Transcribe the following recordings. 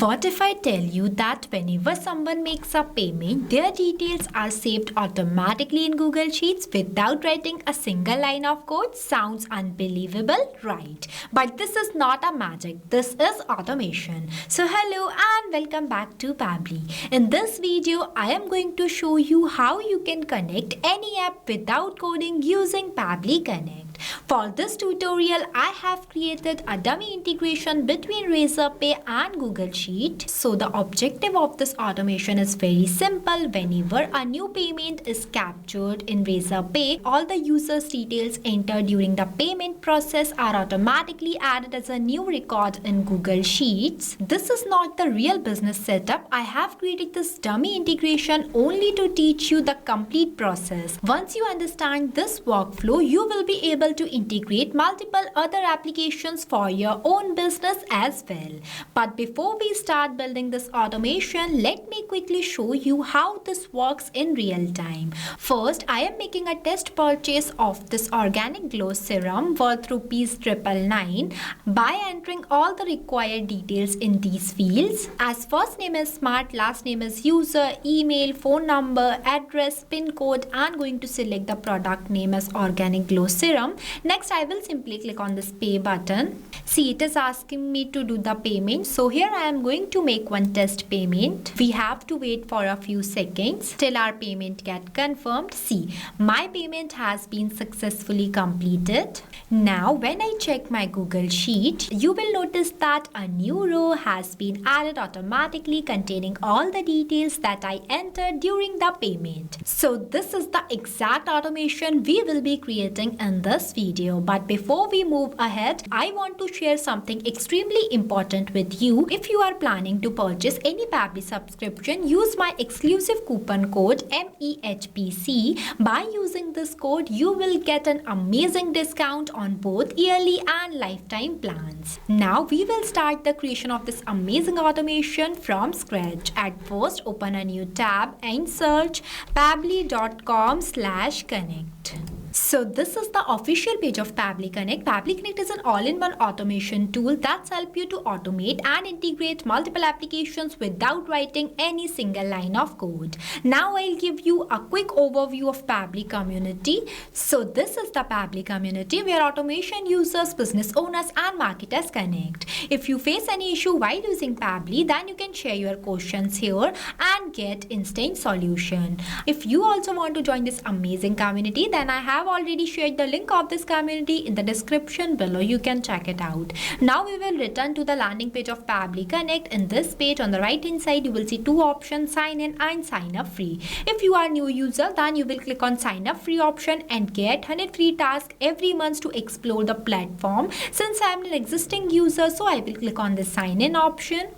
What if I tell you that whenever someone makes a payment, their details are saved automatically in Google Sheets without writing a single line of code? Sounds unbelievable, right? But this is not a magic, this is automation. So hello and welcome back to Pabbly. In this video, I am going to show you how you can connect any app without coding using Pabbly Connect. For this tutorial, I have created a dummy integration between Razorpay and Google Sheet. So the objective of this automation is very simple. Whenever a new payment is captured in Razorpay, all the user's details entered during the payment process are automatically added as a new record in Google Sheets. This is not the real business setup. I have created this dummy integration only to teach you the complete process. Once you understand this workflow, you will be able to integrate multiple other applications for your own business as well. But before we start building this automation, let me quickly show you how this works in real time. First, I am making a test purchase of this organic glow serum worth ₹999 by entering all the required details in these fields. As first name is Smart, last name is User, email, phone number, address, pin code, and going to select the product name as organic glow serum. Next, I will simply click on this pay button. See, it is asking me to do the payment. So here I am going to make one test payment. We have to wait for a few seconds till our payment get confirmed. See, my payment has been successfully completed. Now, when I check my Google Sheet, you will notice that a new row has been added automatically containing all the details that I entered during the payment. So this is the exact automation we will be creating in this video. But before we move ahead, I want to share something extremely important with you. If you are planning to purchase any Pabbly subscription, use my exclusive coupon code MEHPC. By using this code, you will get an amazing discount on both yearly and lifetime plans. Now we will start the creation of this amazing automation from scratch. At first, open a new tab and search pabbly.com/connect. So this is the official page of Pabbly Connect. Pabbly Connect is an all-in-one automation tool that helps you to automate and integrate multiple applications without writing any single line of code. Now I'll give you a quick overview of Pabbly community. So this is the Pabbly community where automation users, business owners, and marketers connect. If you face any issue while using Pabbly, then you can share your questions here and get instant solution. If you also want to join this amazing community, then I have already shared the link of this community in the description below. You can check it out. Now we will return to the landing page of Pabbly Connect. In this page, on the right hand side, you will see two options: sign in and sign up free. If you are new user, then you will click on sign up free option and get 100 free tasks every month to explore the platform. Since I am an existing user, so I will click on the sign in option.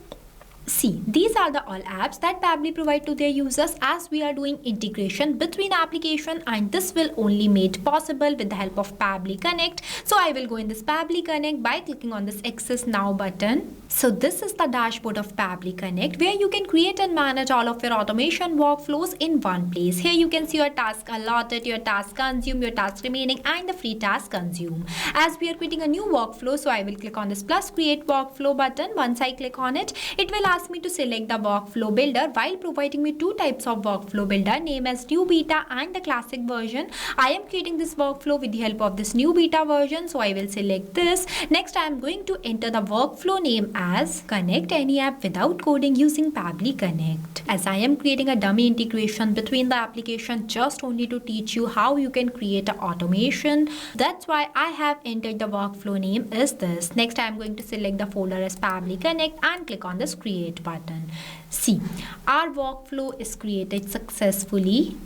See, these are the all apps that Pabbly provide to their users as we are doing integration between application, and this will only made possible with the help of Pabbly Connect. So I will go in this Pabbly Connect by clicking on this Access Now button. So this is the dashboard of Pabbly Connect where you can create and manage all of your automation workflows in one place. Here you can see your task allotted, your task consumed, your task remaining, and the free task consumed. As we are creating a new workflow, so I will click on this plus create workflow button. Once I click on it, it will ask me to select the workflow builder while providing me two types of workflow builder, name as new beta and the classic version. I am creating this workflow with the help of this new beta version, so I will select this. Next, I am going to enter the workflow name as connect any app without coding using Pabbly Connect. As I am creating a dummy integration between the application just only to teach you how you can create an automation, that's why I have entered the workflow name is this. Next, I am going to select the folder as Pabbly Connect and click on this create button. See, our workflow is created successfully.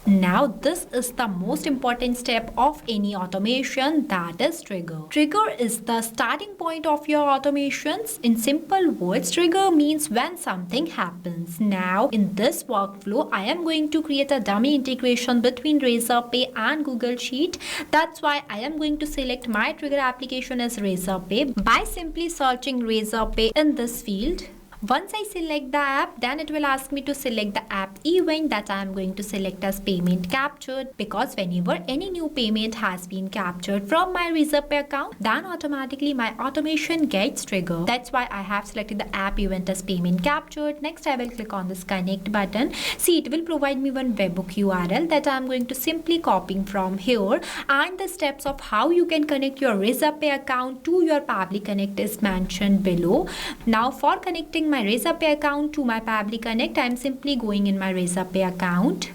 Now this is the most important step of any automation, that is trigger. Trigger is the starting point of your automations. In simple words, trigger means when something happens. Now in this workflow, I am going to create a dummy integration between Razorpay and Google Sheet. That's why I am going to select my trigger application as Razorpay by simply searching Razorpay in this field. Once I select the app, then it will ask me to select the app event that I am going to select as payment captured, because whenever any new payment has been captured from my Razorpay account, then automatically my automation gets triggered. That's why I have selected the app event as payment captured. Next, I will click on this connect button. See, it will provide me one webhook URL that I am going to simply copy from here, and the steps of how you can connect your Razorpay account to your Pabbly Connect is mentioned below. Now, for connecting my Razorpay account to my Pabbly Connect, I am simply going in my Razorpay account.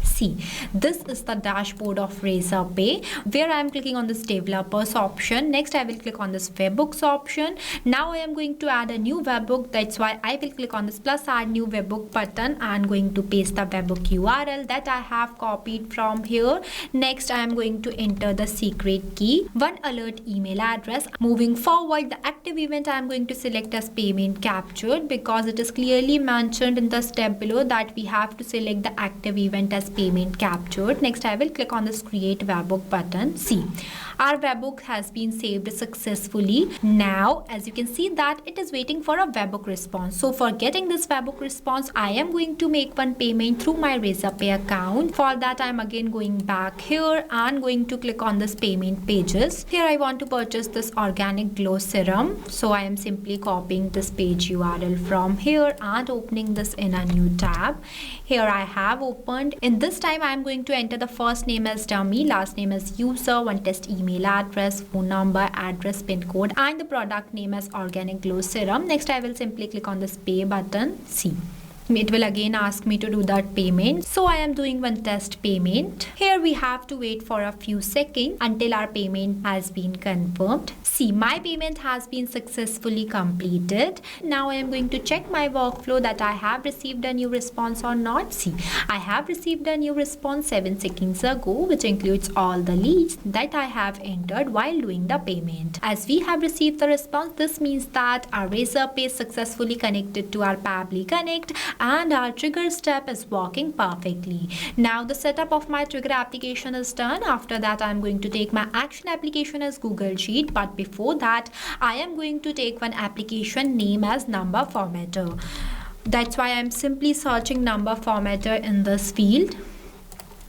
See, this is the dashboard of Razorpay, where I am clicking on this developers option. Next, I will click on this webhooks option. Now I am going to add a new webhook. That's why I will click on this plus add new webhook button and going to paste the webhook URL that I have copied from here. Next, I am going to enter the secret key, one alert email address. Moving forward, the active event I am going to select as payment captured, because it is clearly mentioned in the step below that we have to select the active event as payment captured. Next, I will click on this create webhook button. See, our webhook has been saved successfully. Now, as you can see that it is waiting for a webhook response. So for getting this webhook response, I am going to make one payment through my Razorpay account. For that, I am again going back here and going to click on this payment pages. Here I want to purchase this organic glow serum. So I am simply copying this page URL from here and opening this in a new tab. Here I have opened. In this time, I am going to enter the first name as dummy, last name as user, one test email address, phone number, address, pin code, and the product name as organic glow serum. Next, I will simply click on this pay button. See, it will again ask me to do that payment. So I am doing one test payment. Here we have to wait for a few seconds until our payment has been confirmed. See, my payment has been successfully completed. Now I am going to check my workflow that I have received a new response or not. See, I have received a new response 7 seconds ago, which includes all the leads that I have entered while doing the payment. As we have received the response, this means that our Razorpay is successfully connected to our Pabbly Connect, and our trigger step is working perfectly. Now the setup of my trigger application is done. After that, I am going to take my action application as Google Sheet, but before that, I am going to take one application name as number formatter. That's why I am simply searching number formatter in this field.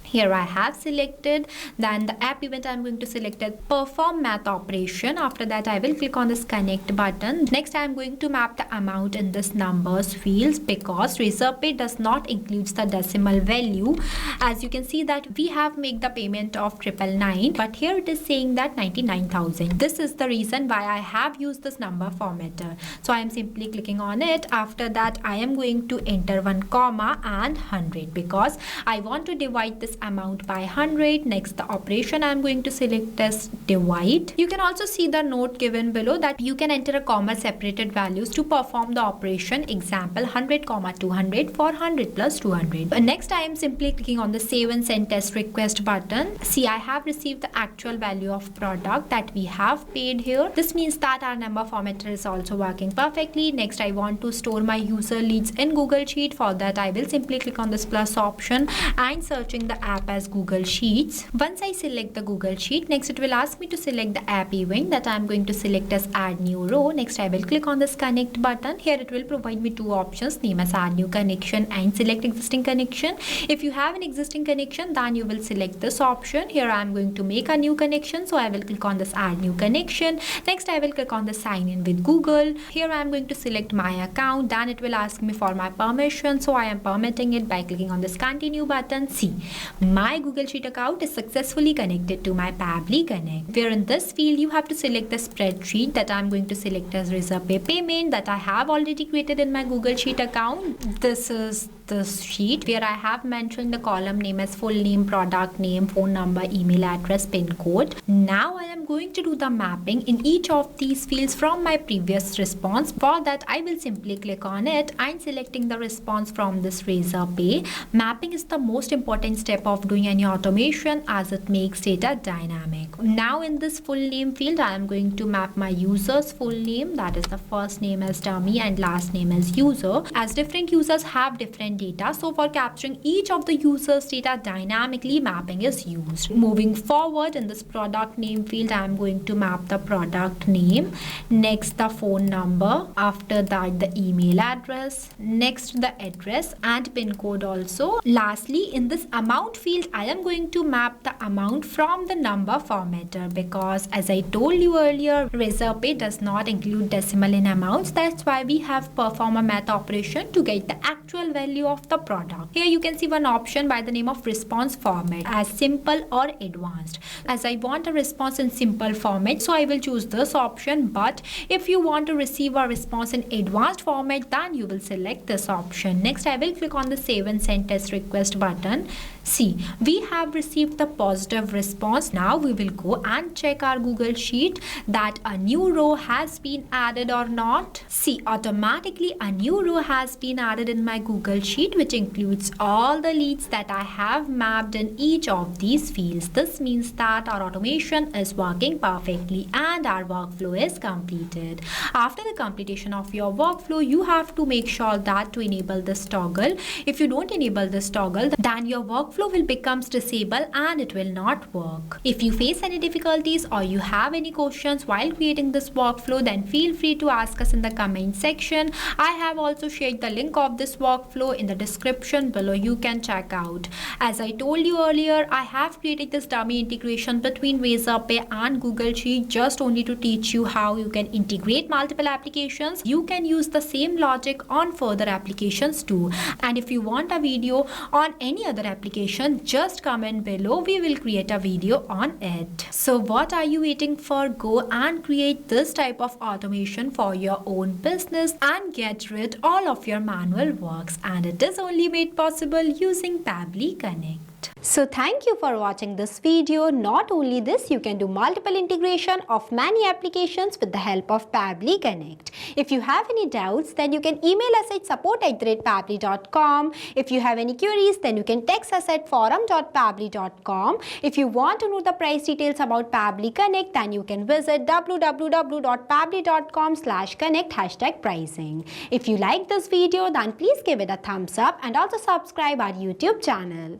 Here I have selected. Then the app event I am going to select as perform math operation. After that, I will click on this connect button. Next, I am going to map the amount in this numbers fields, because Razorpay does not include the decimal value. As you can see that we have made the payment of 999, but here it is saying that 99,000. This is the reason why I have used this number formatter. So I am simply clicking on it. After that, I am going to enter one comma and 100, because I want to divide this amount by 100. Next, the operation I am going to select as divide. You can also see the note given below that you can enter a comma separated values to perform the operation. Example 100, 200 for 100 plus 200. Next, I am simply clicking on the save and send test request button. See, I have received the actual value of product that we have paid here. This means that our number formatter is also working perfectly. Next, I want to store my user leads in Google Sheet. For that, I will simply click on this plus option and searching the app as Google Sheets. Once I select the Google Sheet, next it will ask me to select the app event that I am going to select as add new row. Next, I will click on this connect button. Here it will provide me two options, name as add new connection and select existing connection. If you have an existing connection, then you will select this option. Here I am going to make a new connection, so I will click on this add new connection. Next, I will click on the sign in with Google. Here I am going to select my account. Then it will ask me for my permission, so I am permitting it by clicking on this continue button. See, my Google Sheet account is successfully connected to my Pabbly Connect, where in this field you have to select the spreadsheet that I am going to select as Razorpay payment that I have already created in my Google Sheet account. This is this sheet where I have mentioned the column name as full name, product name, phone number, email address, pin code. Now I am going to do the mapping in each of these fields from my previous response. For that, I will simply click on it and selecting the response from this Razorpay. Mapping is the most important step step of doing any automation as it makes data dynamic. Now in this full name field, I am going to map my user's full name, that is the first name as dummy and last name as user, as different users have different data. So for capturing each of the users' data dynamically, mapping is used. Moving forward, in this product name field, I am going to map the product name, next the phone number, after that the email address, next the address and pin code also. Lastly, in this amount field, I am going to map the amount from the number formatter, because as I told you earlier, Razorpay does not include decimal in amounts. That's why we have perform a math operation to get the actual value of the product. Here you can see one option by the name of response format as simple or advanced. As I want a response in simple format, so I will choose this option, but if you want to receive a response in advanced format, then you will select this option. Next, I will click on the save and send test request button. See, we have received the positive response. Now we will go and check our Google Sheet that a new row has been added or not. See, automatically a new row has been added in my Google Sheet, which includes all the leads that I have mapped in each of these fields. This means that our automation is working perfectly and our workflow is completed. After the completion of your workflow, you have to make sure that to enable this toggle. If you don't enable this toggle, then your workflow will become disabled and it will not work. If you face any difficulties or you have any questions while creating this workflow, then feel free to ask us in the comment section. I have also shared the link of this workflow in the description below. You can check out. As I told you earlier, I have created this dummy integration between Razorpay and Google Sheet just only to teach you how you can integrate multiple applications. You can use the same logic on further applications too. And if you want a video on any other application, just comment below. We will create a video on it. So what are you waiting for? Go and create this type of automation for your own business and get rid all of your manual works. And it is only made possible using Pabbly Connect. So thank you for watching this video. Not only this, you can do multiple integration of many applications with the help of Pabbly Connect. If you have any doubts, then you can email us at support@pabbly.com. If you have any queries, then you can text us at forum.pabbly.com. If you want to know the price details about Pabbly Connect, then you can visit www.pabbly.com/connect #pricing. If you like this video, then please give it a thumbs up and also subscribe our YouTube channel.